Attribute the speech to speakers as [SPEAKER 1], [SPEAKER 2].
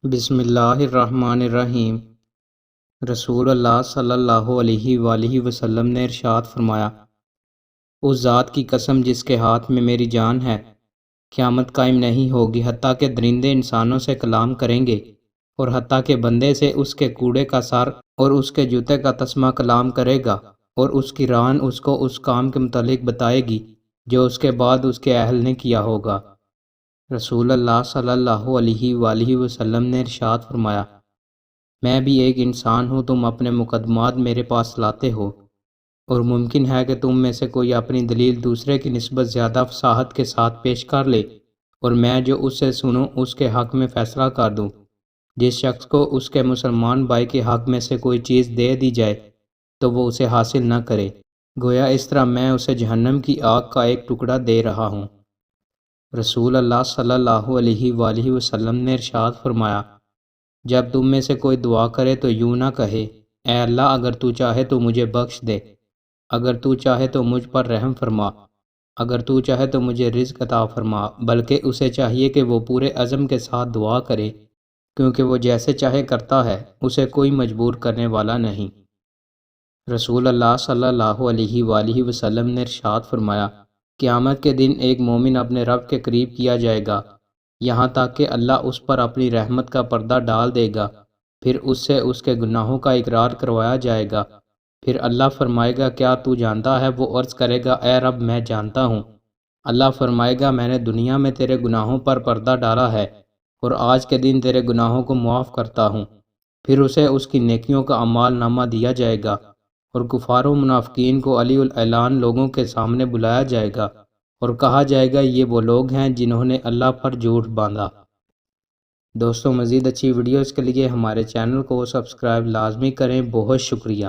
[SPEAKER 1] بسم اللہ الرحمن الرحیم۔ رسول اللہ صلی اللہ علیہ وآلہ وسلم نے ارشاد فرمایا، اس ذات کی قسم جس کے ہاتھ میں میری جان ہے، قیامت قائم نہیں ہوگی حتیٰ کہ درندے انسانوں سے کلام کریں گے، اور حتیٰ کہ بندے سے اس کے کوڑے کا سر اور اس کے جوتے کا تسمہ کلام کرے گا، اور اس کی ران اس کو اس کام کے متعلق بتائے گی جو اس کے بعد اس کے اہل نے کیا ہوگا۔ رسول اللہ صلی اللہ علیہ وآلہ وسلم نے ارشاد فرمایا، میں بھی ایک انسان ہوں، تم اپنے مقدمات میرے پاس لاتے ہو، اور ممکن ہے کہ تم میں سے کوئی اپنی دلیل دوسرے کی نسبت زیادہ فصاحت کے ساتھ پیش کر لے، اور میں جو اس سے سنوں اس کے حق میں فیصلہ کر دوں۔ جس شخص کو اس کے مسلمان بھائی کے حق میں سے کوئی چیز دے دی جائے تو وہ اسے حاصل نہ کرے، گویا اس طرح میں اسے جہنم کی آگ کا ایک ٹکڑا دے رہا ہوں۔ رسول اللہ صلی اللہ علیہ وآلہ وسلم نے ارشاد فرمایا، جب تم میں سے کوئی دعا کرے تو یوں نہ کہے، اے اللہ اگر تو چاہے تو مجھے بخش دے، اگر تو چاہے تو مجھ پر رحم فرما، اگر تو چاہے تو مجھے رزق عطا فرما، بلکہ اسے چاہیے کہ وہ پورے عزم کے ساتھ دعا کرے، کیونکہ وہ جیسے چاہے کرتا ہے، اسے کوئی مجبور کرنے والا نہیں۔ رسول اللہ صلی اللہ علیہ وآلہ وسلم نے ارشاد فرمایا، قیامت کے دن ایک مومن اپنے رب کے قریب کیا جائے گا، یہاں تک کہ اللہ اس پر اپنی رحمت کا پردہ ڈال دے گا، پھر اس سے اس کے گناہوں کا اقرار کروایا جائے گا، پھر اللہ فرمائے گا کیا تو جانتا ہے؟ وہ عرض کرے گا اے رب میں جانتا ہوں۔ اللہ فرمائے گا میں نے دنیا میں تیرے گناہوں پر پردہ ڈالا ہے، اور آج کے دن تیرے گناہوں کو معاف کرتا ہوں۔ پھر اسے اس کی نیکیوں کا اعمال نامہ دیا جائے گا، اور کفار و منافقین کو علی الاعلان لوگوں کے سامنے بلایا جائے گا، اور کہا جائے گا یہ وہ لوگ ہیں جنہوں نے اللہ پر جھوٹ باندھا۔ دوستوں، مزید اچھی ویڈیوز کے لیے ہمارے چینل کو سبسکرائب لازمی کریں۔ بہت شکریہ۔